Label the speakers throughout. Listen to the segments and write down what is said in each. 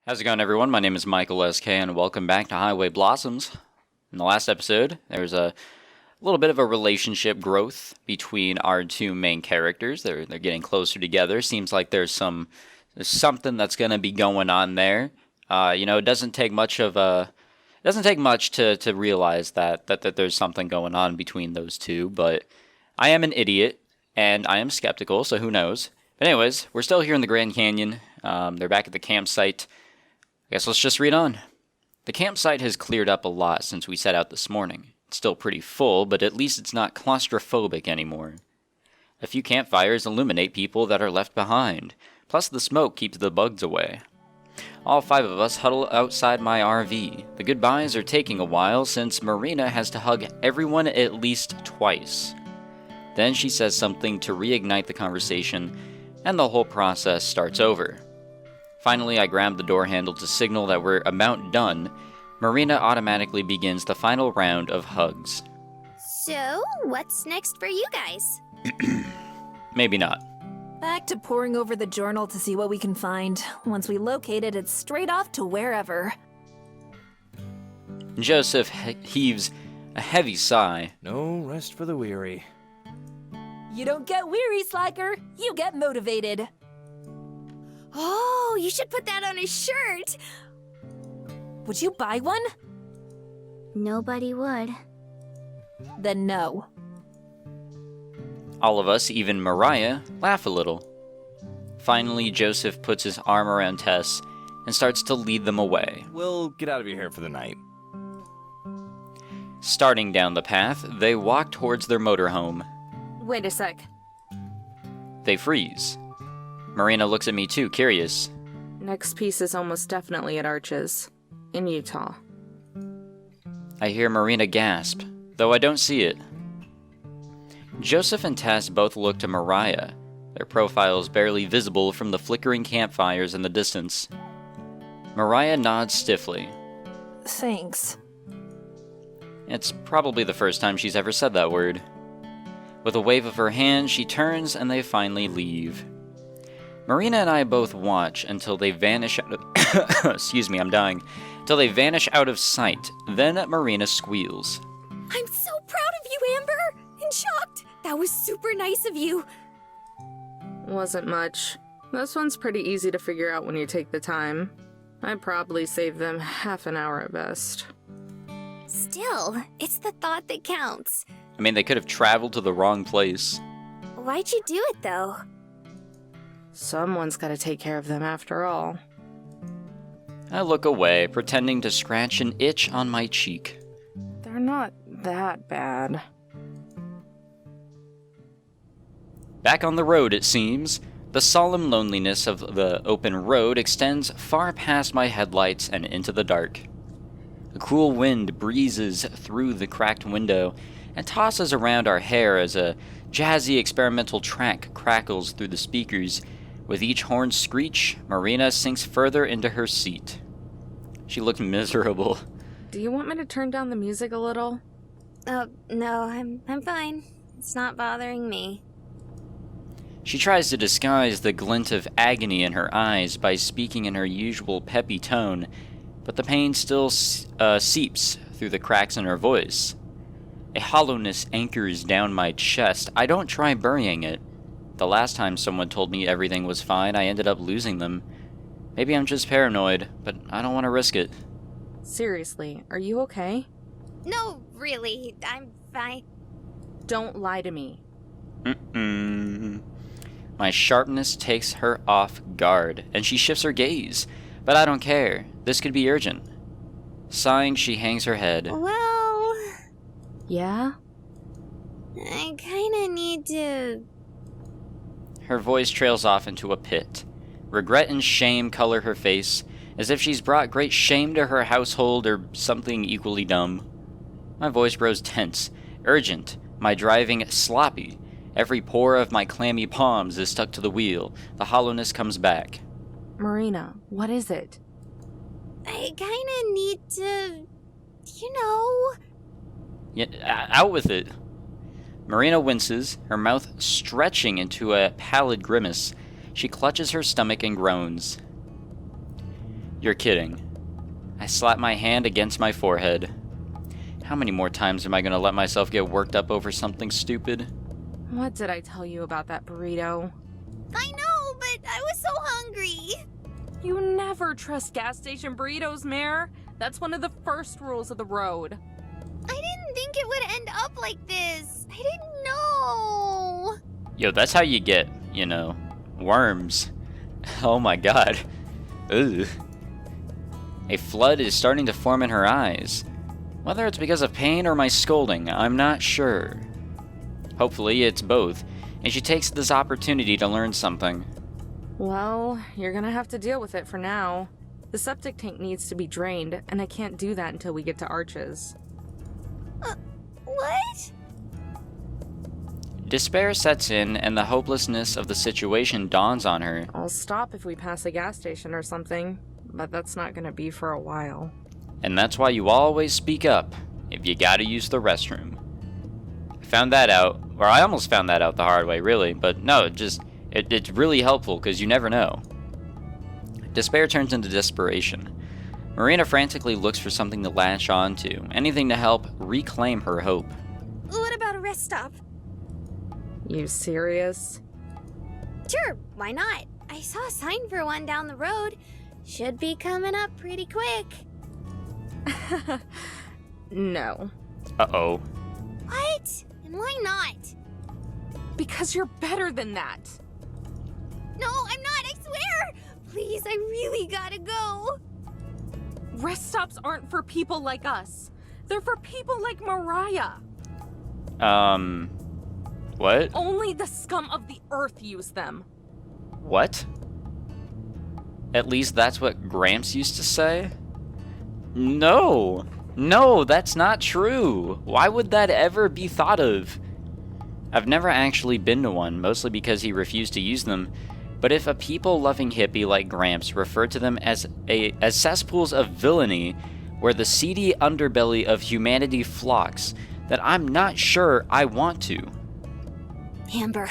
Speaker 1: How's it going, everyone? My name is Michael SK, and welcome back to Highway Blossoms. In the last episode, there was a little bit of a relationship growth between our two main characters. They're getting closer together. Seems like there's something that's going to be going on there. It doesn't take much to realize that there's something going on between those two. But I am an idiot, and I am skeptical. So who knows? But anyways, we're still here in the Grand Canyon. They're back at the campsite. Guess let's just read on. The campsite has cleared up a lot since we set out this morning. It's still pretty full, but at least it's not claustrophobic anymore. A few campfires illuminate people that are left behind, plus the smoke keeps the bugs away. All 5 of us huddle outside my RV. The goodbyes are taking a while since Marina has to hug everyone at least twice. Then she says something to reignite the conversation, and the whole process starts over. Finally, I grab the door handle to signal that we're about done. Marina automatically begins the final round of hugs.
Speaker 2: So, what's next for you guys?
Speaker 1: Maybe not.
Speaker 3: Back to poring over the journal to see what we can find. Once we locate it, it's straight off to wherever.
Speaker 1: Joseph heaves a heavy sigh.
Speaker 4: No rest for the weary.
Speaker 3: You don't get weary, Slacker. You get motivated.
Speaker 2: Oh, you should put that on a shirt!
Speaker 3: Would you buy one?
Speaker 2: Nobody would.
Speaker 3: Then no.
Speaker 1: All of us, even Mariah, laugh a little. Finally, Joseph puts his arm around Tess and starts to lead them away.
Speaker 4: We'll get out of your hair for the night.
Speaker 1: Starting down the path, they walk towards their motorhome.
Speaker 5: Wait a sec.
Speaker 1: They freeze. Marina looks at me too, curious.
Speaker 5: Next piece is almost definitely at Arches, in Utah.
Speaker 1: I hear Marina gasp, though I don't see it. Joseph and Tess both look to Mariah, their profiles barely visible from the flickering campfires in the distance. Mariah nods stiffly.
Speaker 3: Thanks.
Speaker 1: It's probably the first time she's ever said that word. With a wave of her hand, she turns and they finally leave. Marina and I both watch until they vanish out of excuse me, I'm dying. Until they vanish out of sight. Then Marina squeals.
Speaker 2: I'm so proud of you, Amber! And shocked! That was super nice of you!
Speaker 5: Wasn't much. This one's pretty easy to figure out when you take the time. I'd probably save them half an hour at best.
Speaker 2: Still, it's the thought that counts.
Speaker 1: I mean, they could have traveled to the wrong place.
Speaker 2: Why'd you do it, though?
Speaker 5: Someone's gotta take care of them after all.
Speaker 1: I look away, pretending to scratch an itch on my cheek.
Speaker 5: They're not that bad.
Speaker 1: Back on the road, it seems. The solemn loneliness of the open road extends far past my headlights and into the dark. A cool wind breezes through the cracked window and tosses around our hair as a jazzy experimental track crackles through the speakers. With each horn screech, Marina sinks further into her seat. She looks miserable.
Speaker 5: Do you want me to turn down the music a little?
Speaker 2: Oh, no, I'm fine. It's not bothering me.
Speaker 1: She tries to disguise the glint of agony in her eyes by speaking in her usual peppy tone, but the pain still seeps through the cracks in her voice. A hollowness anchors down my chest. I don't try burying it. The last time someone told me everything was fine, I ended up losing them. Maybe I'm just paranoid, but I don't want to risk it.
Speaker 5: Seriously, are you okay?
Speaker 2: No, really, I'm fine.
Speaker 5: Don't lie to me.
Speaker 1: My sharpness takes her off guard, and she shifts her gaze. But I don't care. This could be urgent. Sighing, she hangs her head.
Speaker 2: Well,
Speaker 5: Yeah?
Speaker 2: I kinda need to...
Speaker 1: Her voice trails off into a pit. Regret and shame color her face, as if she's brought great shame to her household or something equally dumb. My voice grows tense, urgent, my driving sloppy. Every pore of my clammy palms is stuck to the wheel. The hollowness comes back.
Speaker 5: Marina, what is it?
Speaker 2: I kinda need to... you know...
Speaker 1: Yeah, out with it. Marina winces, her mouth stretching into a pallid grimace. She clutches her stomach and groans. You're kidding. I slap my hand against my forehead. How many more times am I gonna let myself get worked up over something stupid?
Speaker 5: What did I tell you about that burrito?
Speaker 2: I know, but I was so hungry.
Speaker 5: You never trust gas station burritos, Mare. That's one of the first rules of the road.
Speaker 2: I didn't think it would end up like this. I didn't know.
Speaker 1: Yo, that's how you get, worms. Oh my god. Ugh. A flood is starting to form in her eyes. Whether it's because of pain or my scolding, I'm not sure. Hopefully it's both, and she takes this opportunity to learn something.
Speaker 5: Well, you're gonna have to deal with it for now. The septic tank needs to be drained, and I can't do that until we get to Arches.
Speaker 2: What?
Speaker 1: Despair sets in, and the hopelessness of the situation dawns on her.
Speaker 5: I'll stop if we pass a gas station or something, but that's not gonna be for a while.
Speaker 1: And that's why you always speak up if you gotta use the restroom. I found that out, or I almost found that out the hard way, really, but no, it's really helpful because you never know. Despair turns into desperation. Marina frantically looks for something to latch on to, anything to help reclaim her hope.
Speaker 2: What about a rest stop?
Speaker 5: You serious?
Speaker 2: Sure, why not? I saw a sign for one down the road. Should be coming up pretty quick.
Speaker 5: No.
Speaker 1: Uh-oh.
Speaker 2: What? And why not?
Speaker 5: Because you're better than that.
Speaker 2: No, I'm not, I swear! Please, I really gotta go.
Speaker 5: Rest stops aren't for people like us. They're for people like Mariah.
Speaker 1: What?
Speaker 5: Only the scum of the earth use them.
Speaker 1: What? At least that's what Gramps used to say? No, that's not true. Why would that ever be thought of? I've never actually been to one, mostly because he refused to use them. But if a people-loving hippie like Gramps referred to them as cesspools of villainy, where the seedy underbelly of humanity flocks, then I'm not sure I want to.
Speaker 2: Amber.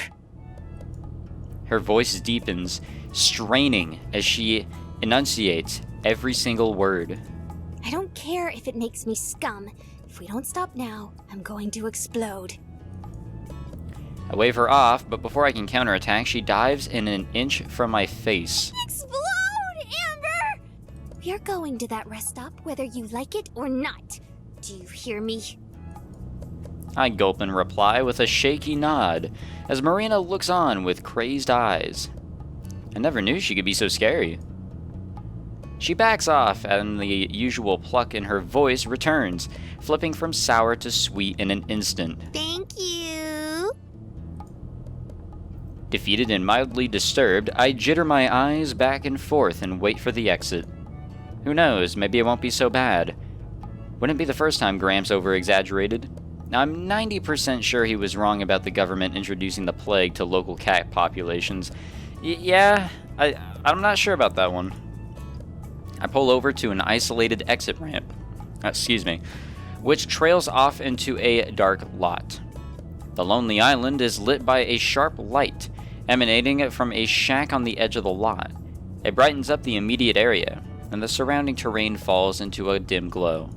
Speaker 1: Her voice deepens, straining as she enunciates every single word.
Speaker 2: I don't care if it makes me scum. If we don't stop now, I'm going to explode.
Speaker 1: I wave her off, but before I can counterattack, she dives in an inch from my face.
Speaker 2: Explode, Amber! We are going to that rest stop whether you like it or not. Do you hear me?
Speaker 1: I gulp in reply with a shaky nod, as Marina looks on with crazed eyes. I never knew she could be so scary. She backs off, and the usual pluck in her voice returns, flipping from sour to sweet in an instant.
Speaker 2: Thank you.
Speaker 1: Defeated and mildly disturbed, I jitter my eyes back and forth and wait for the exit. Who knows, maybe it won't be so bad. Wouldn't be the first time Gramps over-exaggerated. I'm 90% sure he was wrong about the government introducing the plague to local cat populations. I'm not sure about that one. I pull over to an isolated exit ramp, which trails off into a dark lot. The lonely island is lit by a sharp light, emanating from a shack on the edge of the lot. It brightens up the immediate area, and the surrounding terrain falls into a dim glow.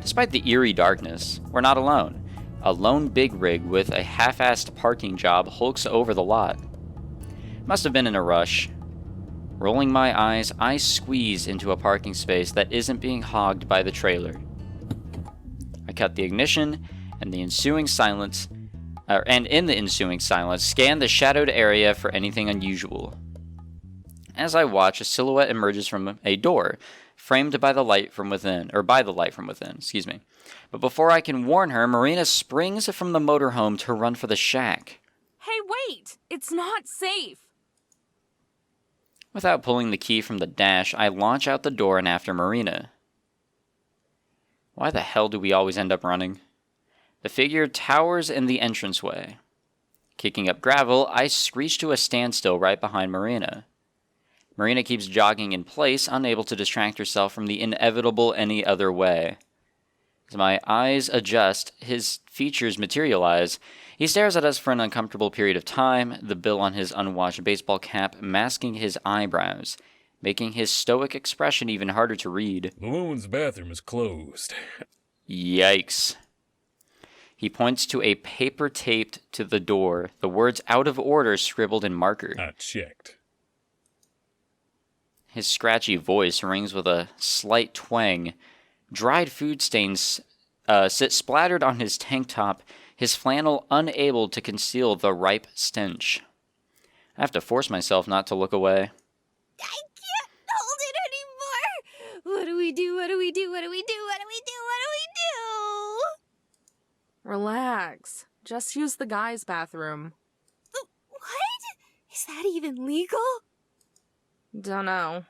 Speaker 1: Despite the eerie darkness, we're not alone. A lone big rig with a half-assed parking job hulks over the lot. Must have been in a rush. Rolling my eyes, I squeeze into a parking space that isn't being hogged by the trailer. I cut the ignition, and in the ensuing silence, scan the shadowed area for anything unusual. As I watch, a silhouette emerges from a door, framed by the light from within. But before I can warn her, Marina springs from the motorhome to run for the shack.
Speaker 5: Hey, wait! It's not safe!
Speaker 1: Without pulling the key from the dash, I launch out the door and after Marina. Why the hell do we always end up running? The figure towers in the entranceway. Kicking up gravel, I screech to a standstill right behind Marina. Marina keeps jogging in place, unable to distract herself from the inevitable any other way. As my eyes adjust, his features materialize. He stares at us for an uncomfortable period of time, the bill on his unwashed baseball cap masking his eyebrows. making his stoic expression even harder to read.
Speaker 6: The woman's bathroom is closed.
Speaker 1: Yikes. He points to a paper taped to the door, the words out of order scribbled in marker.
Speaker 6: I checked.
Speaker 1: His scratchy voice rings with a slight twang. Dried food stains sit splattered on his tank top, his flannel unable to conceal the ripe stench. I have to force myself not to look away.
Speaker 2: I can't hold it anymore! What do we do? What do we do? What do we do? What do we do? What do we do?
Speaker 5: Relax. Just use the guy's bathroom.
Speaker 2: What? Is that even legal?
Speaker 5: Dunno.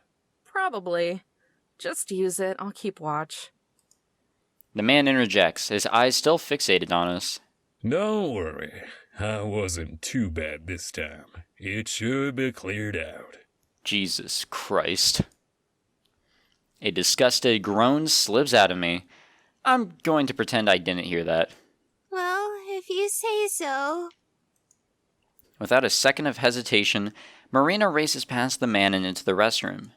Speaker 5: Probably. Just use it. I'll keep watch.
Speaker 1: The man interjects, his eyes still fixated on us.
Speaker 6: Don't worry. I wasn't too bad this time. It should be cleared out.
Speaker 1: Jesus Christ. A disgusted groan slips out of me. I'm going to pretend I didn't hear that.
Speaker 2: Well, if you say so.
Speaker 1: Without a second of hesitation, Marina races past the man and into the restroom.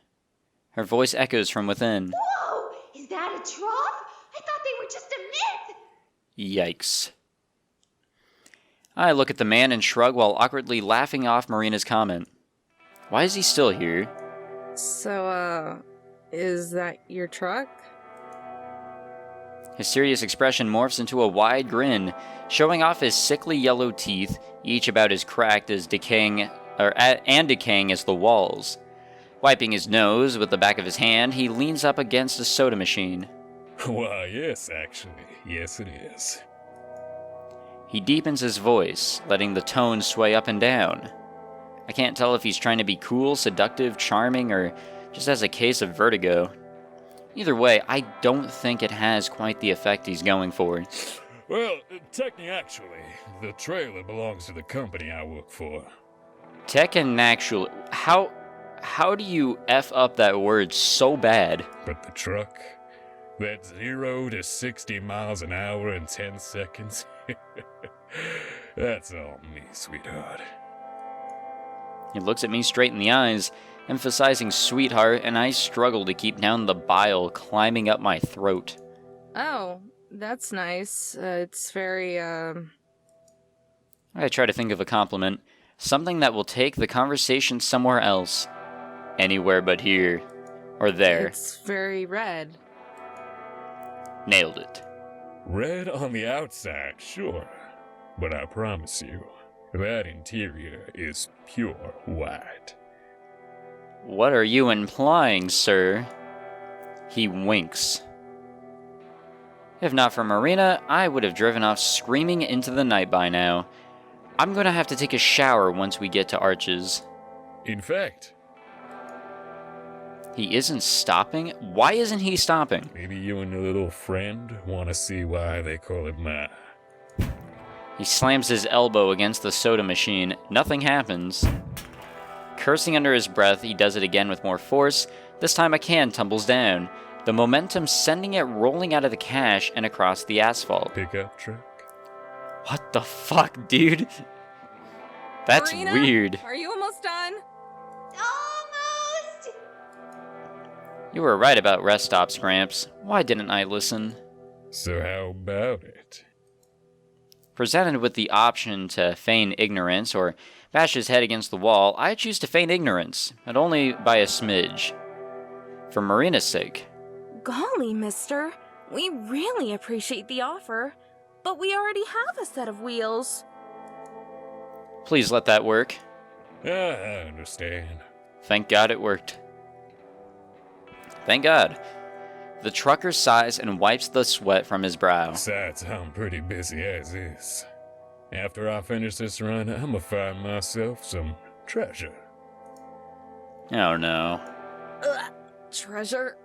Speaker 1: Her voice echoes from within.
Speaker 2: Whoa! Is that a trough? I thought they were just a myth!
Speaker 1: Yikes. I look at the man and shrug while awkwardly laughing off Marina's comment. Why is he still here?
Speaker 5: So, is that your truck?
Speaker 1: His serious expression morphs into a wide grin, showing off his sickly yellow teeth, each about as cracked as decaying as the walls. Wiping his nose with the back of his hand, he leans up against a soda machine.
Speaker 6: Why, yes, actually. Yes, it is.
Speaker 1: He deepens his voice, letting the tone sway up and down. I can't tell if he's trying to be cool, seductive, charming, or just has a case of vertigo. Either way, I don't think it has quite the effect he's going for.
Speaker 6: Well, actually, the trailer belongs to the company I work for.
Speaker 1: Actually, how do you F up that word so bad?
Speaker 6: But the truck? That's 0 to 60 miles an hour in 10 seconds? That's all me, sweetheart.
Speaker 1: He looks at me straight in the eyes, emphasizing sweetheart, and I struggle to keep down the bile climbing up my throat.
Speaker 5: Oh, that's nice. It's very,
Speaker 1: I try to think of a compliment. Something that will take the conversation somewhere else. Anywhere but here. Or there.
Speaker 5: It's very red.
Speaker 1: Nailed it.
Speaker 6: Red on the outside, sure. But I promise you, that interior is pure white.
Speaker 1: What are you implying, sir? He winks. If not for Marina, I would have driven off screaming into the night by now. I'm gonna have to take a shower once we get to Arches.
Speaker 6: In fact,
Speaker 1: He isn't stopping? Why isn't he stopping?
Speaker 6: maybe you and your little friend want to see why they call it Ma.
Speaker 1: He slams his elbow against the soda machine. Nothing happens. Cursing under his breath, he does it again with more force. This time a can tumbles down, the momentum sending it rolling out of the cache and across the asphalt.
Speaker 6: Pickup truck?
Speaker 1: What the fuck, dude? That's
Speaker 5: Marina,
Speaker 1: weird.
Speaker 5: Are you almost done?
Speaker 2: Almost!
Speaker 1: You were right about rest stops, Gramps. Why didn't I listen?
Speaker 6: So how about it?
Speaker 1: Presented with the option to feign ignorance or bash his head against the wall, I choose to feign ignorance, but only by a smidge. For Marina's sake.
Speaker 7: Golly, mister. We really appreciate the offer, but we already have a set of wheels.
Speaker 1: Please let that work.
Speaker 6: I understand.
Speaker 1: Thank God it worked. Thank God. The trucker sighs and wipes the sweat from his brow.
Speaker 6: Besides, I'm pretty busy as is. After I finish this run, I'ma find myself some treasure.
Speaker 1: Oh no.
Speaker 7: Treasure?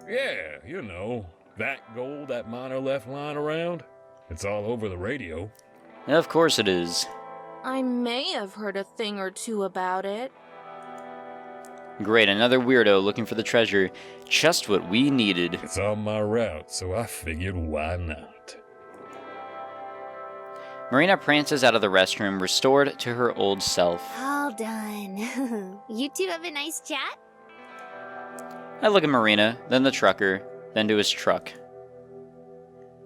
Speaker 6: Yeah, you know, that gold that miner left lying around. It's all over the radio.
Speaker 1: Of course it is.
Speaker 7: I may have heard a thing or two about it.
Speaker 1: Great, another weirdo looking for the treasure. Just what we needed.
Speaker 6: It's on my route, so I figured why not?
Speaker 1: Marina prances out of the restroom, restored to her old self.
Speaker 2: All done. You two have a nice chat?
Speaker 1: I look at Marina, then the trucker, then to his truck.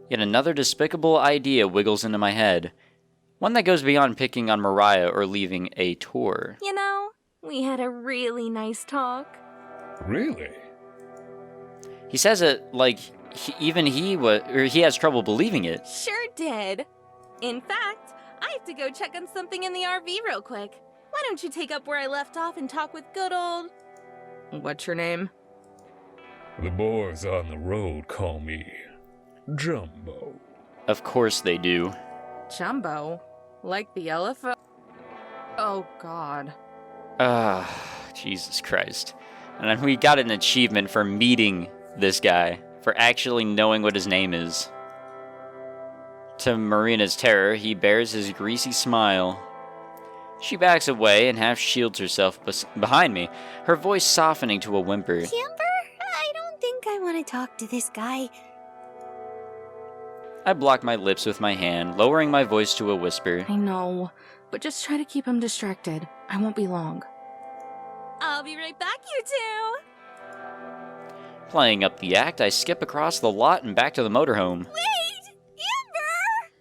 Speaker 1: Yet another despicable idea wiggles into my head. One that goes beyond picking on Mariah or leaving a tour.
Speaker 7: You know, we had a really nice talk.
Speaker 6: Really?
Speaker 1: He says it like he has trouble believing it.
Speaker 7: Sure did. In fact, I have to go check on something in the RV real quick. Why don't you take up where I left off and talk with good old...
Speaker 5: What's your name?
Speaker 6: The boys on the road call me Jumbo.
Speaker 1: Of course they do.
Speaker 5: Jumbo? Like the elephant? Oh, God.
Speaker 1: Jesus Christ. And then we got an achievement for meeting this guy, for actually knowing what his name is. To Marina's terror, he bears his greasy smile. She backs away and half shields herself behind me, her voice softening to a whimper.
Speaker 2: Amber, I don't think I want to talk to this guy.
Speaker 1: I block my lips with my hand, lowering my voice to a whisper.
Speaker 5: I know, but just try to keep him distracted. I won't be long.
Speaker 7: I'll be right back, you two!
Speaker 1: Playing up the act, I skip across the lot and back to the motorhome.
Speaker 2: Wait! Amber!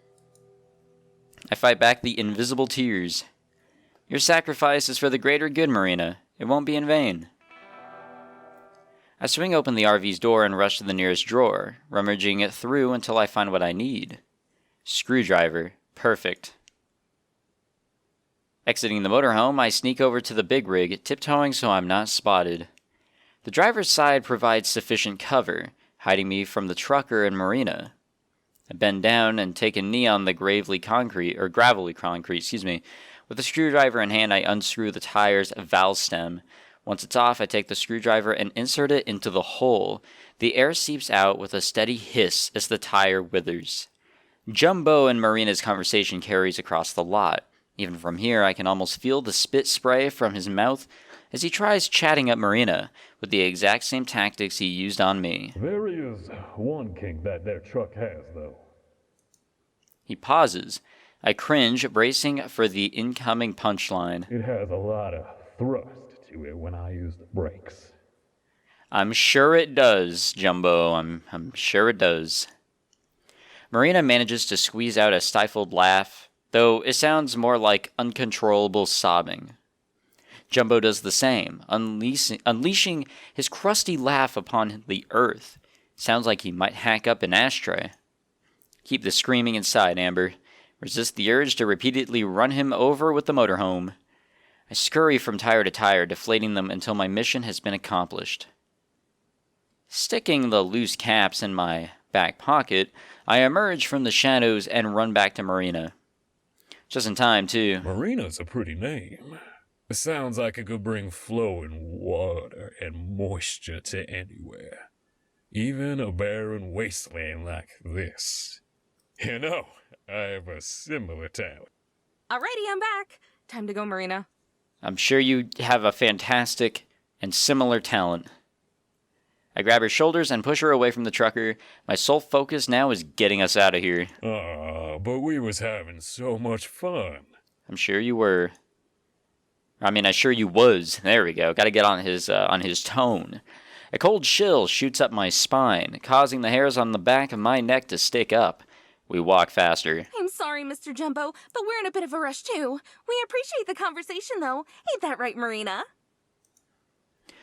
Speaker 1: I fight back the invisible tears. Your sacrifice is for the greater good, Marina. It won't be in vain. I swing open the RV's door and rush to the nearest drawer, rummaging it through until I find what I need. Screwdriver. Perfect. Exiting the motorhome, I sneak over to the big rig, tiptoeing so I'm not spotted. The driver's side provides sufficient cover, hiding me from the trucker and Marina. I bend down and take a knee on the gravelly concrete. With the screwdriver in hand, I unscrew the tire's valve stem. Once it's off, I take the screwdriver and insert it into the hole. The air seeps out with a steady hiss as the tire withers. Jumbo and Marina's conversation carries across the lot. Even from here, I can almost feel the spit spray from his mouth as he tries chatting up Marina with the exact same tactics he used on me.
Speaker 6: There is one kink that their truck has, though.
Speaker 1: He pauses. I cringe, bracing for the incoming punchline.
Speaker 6: It has a lot of thrust to it when I use the brakes.
Speaker 1: I'm sure it does, Jumbo. I'm sure it does. Marina manages to squeeze out a stifled laugh, though it sounds more like uncontrollable sobbing. Jumbo does the same, unleashing his crusty laugh upon the earth. Sounds like he might hack up an ashtray. Keep the screaming inside, Amber. Resist the urge to repeatedly run him over with the motorhome. I scurry from tire to tire, deflating them until my mission has been accomplished. Sticking the loose caps in my back pocket, I emerge from the shadows and run back to Marina. Just in time, too.
Speaker 6: Marina's a pretty name. It sounds like it could bring flowing water and moisture to anywhere. Even a barren wasteland like this. You know, I have a similar talent.
Speaker 7: Alrighty, I'm back. Time to go, Marina.
Speaker 1: I'm sure you have a fantastic and similar talent. I grab her shoulders and push her away from the trucker. My sole focus now is getting us out of here.
Speaker 6: But we was having so much fun.
Speaker 1: I'm sure you were. I sure you was. There we go. Got to get on his tone. A cold chill shoots up my spine, causing the hairs on the back of my neck to stick up. We walk faster.
Speaker 7: I'm sorry, Mr. Jumbo, but we're in a bit of a rush, too. We appreciate the conversation, though. Ain't that right, Marina?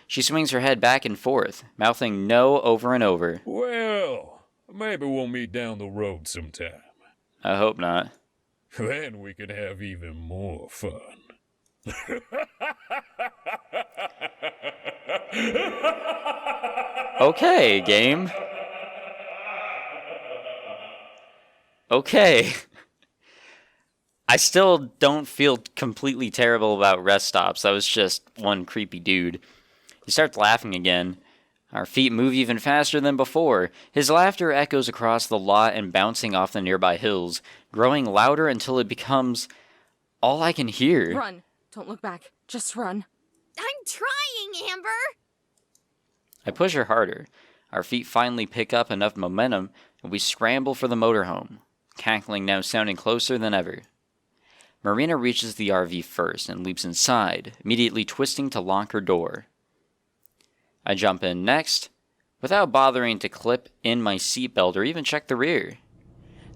Speaker 1: She swings her head back and forth, mouthing no over and over.
Speaker 6: Well, maybe we'll meet down the road sometime.
Speaker 1: I hope not.
Speaker 6: Then we could have even more fun.
Speaker 1: Okay, game. Okay. I still don't feel completely terrible about rest stops. That was just one creepy dude. He starts laughing again. Our feet move even faster than before. His laughter echoes across the lot and bouncing off the nearby hills, growing louder until it becomes all I can hear.
Speaker 7: Run. Don't look back. Just run.
Speaker 2: I'm trying, Amber!
Speaker 1: I push her harder. Our feet finally pick up enough momentum, and we scramble for the motorhome, cackling now sounding closer than ever. Marina reaches the RV first and leaps inside, immediately twisting to lock her door. I jump in next, without bothering to clip in my seatbelt or even check the rear.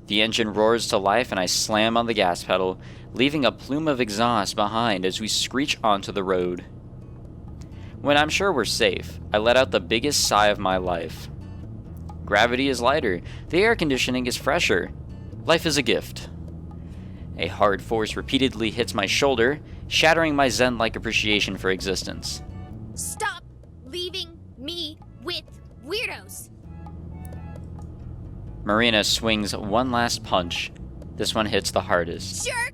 Speaker 1: The engine roars to life and I slam on the gas pedal, leaving a plume of exhaust behind as we screech onto the road. When I'm sure we're safe, I let out the biggest sigh of my life. Gravity is lighter, the air conditioning is fresher. Life is a gift. A hard force repeatedly hits my shoulder, shattering my zen-like appreciation for existence.
Speaker 2: Stop leaving me with weirdos!
Speaker 1: Marina swings one last punch. This one hits the hardest.
Speaker 2: Jerk!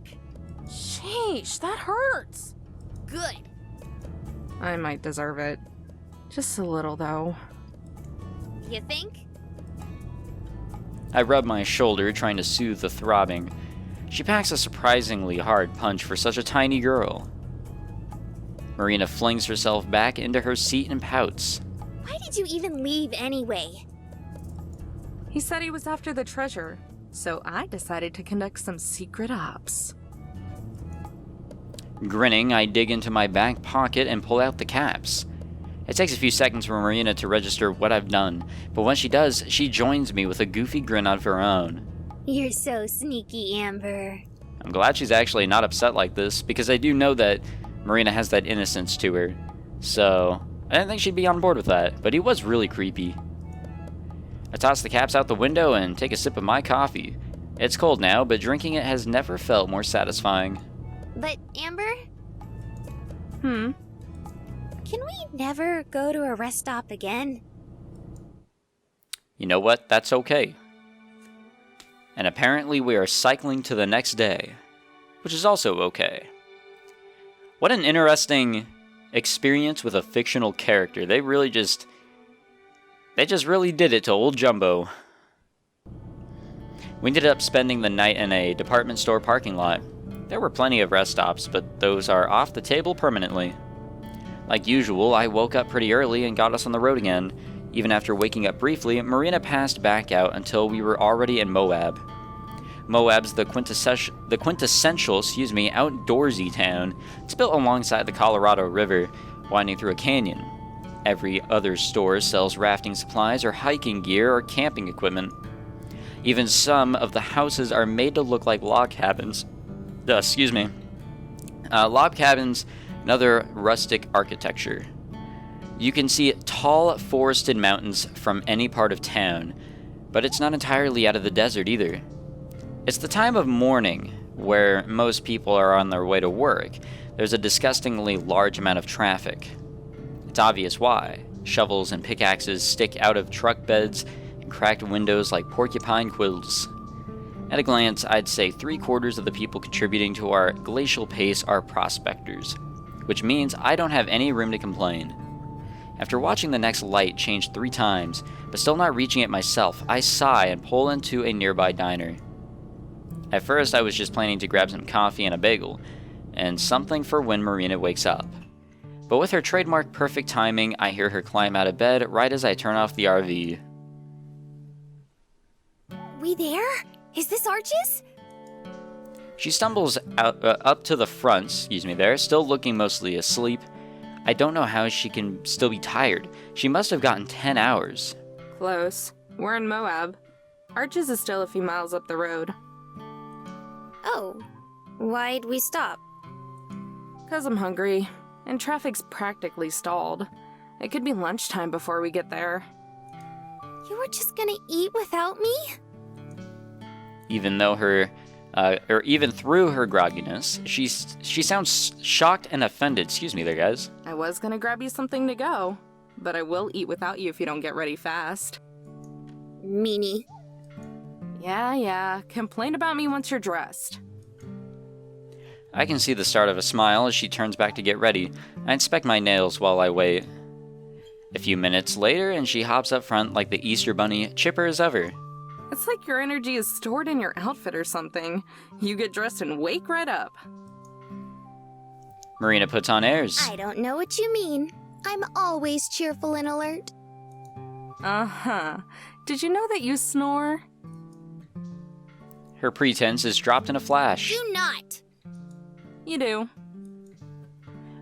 Speaker 5: Sheesh, that hurts.
Speaker 2: Good.
Speaker 5: I might deserve it. Just a little, though.
Speaker 2: You think?
Speaker 1: I rub my shoulder, trying to soothe the throbbing. She packs a surprisingly hard punch for such a tiny girl. Marina flings herself back into her seat and pouts.
Speaker 2: Why did you even leave anyway?
Speaker 5: He said he was after the treasure, so I decided to conduct some secret ops.
Speaker 1: Grinning, I dig into my back pocket and pull out the caps. It takes a few seconds for Marina to register what I've done, but when she does, she joins me with a goofy grin of her own.
Speaker 2: You're so sneaky, Amber.
Speaker 1: I'm glad she's actually not upset like this, because I do know that Marina has that innocence to her. So, I didn't think she'd be on board with that, but he was really creepy. I toss the caps out the window and take a sip of my coffee. It's cold now, but drinking it has never felt more satisfying.
Speaker 2: But, Amber,
Speaker 5: Hmm?
Speaker 2: can we never go to a rest stop again?
Speaker 1: You know what? That's okay. And apparently we are cycling to the next day, which is also okay. What an interesting experience with a fictional character. They just really did it to old Jumbo. We ended up spending the night in a department store parking lot. There were plenty of rest stops, but those are off the table permanently. Like usual, I woke up pretty early and got us on the road again. Even after waking up briefly, Marina passed back out until we were already in Moab. Moab's the quintessential, outdoorsy town. It's built alongside the Colorado River, winding through a canyon. Every other store sells rafting supplies or hiking gear or camping equipment. Even some of the houses are made to look like log cabins. Log cabins and other rustic architecture. You can see tall forested mountains from any part of town, but it's not entirely out of the desert either. It's the time of morning where most people are on their way to work. There's a disgustingly large amount of traffic. It's obvious why. Shovels and pickaxes stick out of truck beds and cracked windows like porcupine quills. At a glance, I'd say 3/4 of the people contributing to our glacial pace are prospectors, which means I don't have any room to complain. After watching the next light change 3 times, but still not reaching it myself, I sigh and pull into a nearby diner. At first, I was just planning to grab some coffee and a bagel, and something for when Marina wakes up. But with her trademark perfect timing, I hear her climb out of bed right as I turn off the RV.
Speaker 2: We there? Is this Arch's?
Speaker 1: She stumbles up to the front, still looking mostly asleep. I don't know how she can still be tired. She must have gotten 10 hours.
Speaker 5: Close. We're in Moab. Arches is still a few miles up the road.
Speaker 2: Oh, why'd we stop?
Speaker 5: 'Cause I'm hungry, and traffic's practically stalled. It could be lunchtime before we get there.
Speaker 2: You were just gonna eat without me?
Speaker 1: Even through her grogginess, she sounds shocked and offended. Excuse me there, guys.
Speaker 5: I was gonna grab you something to go, but I will eat without you if you don't get ready fast.
Speaker 2: Meanie.
Speaker 5: Yeah. Complain about me once you're dressed.
Speaker 1: I can see the start of a smile as she turns back to get ready. I inspect my nails while I wait. A few minutes later, and she hops up front like the Easter Bunny, chipper as ever.
Speaker 5: It's like your energy is stored in your outfit or something. You get dressed and wake right up.
Speaker 1: Marina puts on airs.
Speaker 2: I don't know what you mean. I'm always cheerful and alert.
Speaker 5: Uh-huh. Did you know that you snore?
Speaker 1: Her pretense is dropped in a flash.
Speaker 2: Do not!
Speaker 5: You do.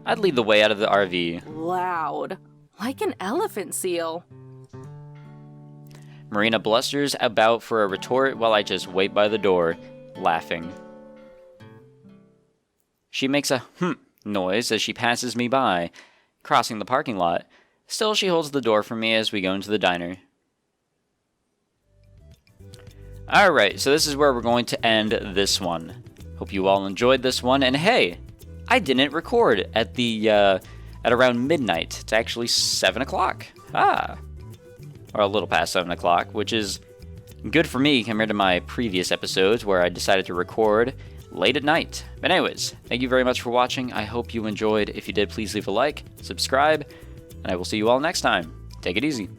Speaker 1: I'd lead the way out of the RV.
Speaker 5: Loud. Like an elephant seal.
Speaker 1: Marina blusters about for a retort while I just wait by the door, laughing. She makes a noise as she passes me by, crossing the parking lot. Still, she holds the door for me as we go into the diner. Alright, so this is where we're going to end this one. Hope you all enjoyed this one, and hey, I didn't record at around midnight. It's actually 7 o'clock. Or a little past 7 o'clock, which is good for me compared to my previous episodes where I decided to record late at night. But anyways, thank you very much for watching. I hope you enjoyed. If you did, please leave a like, subscribe, and I will see you all next time. Take it easy.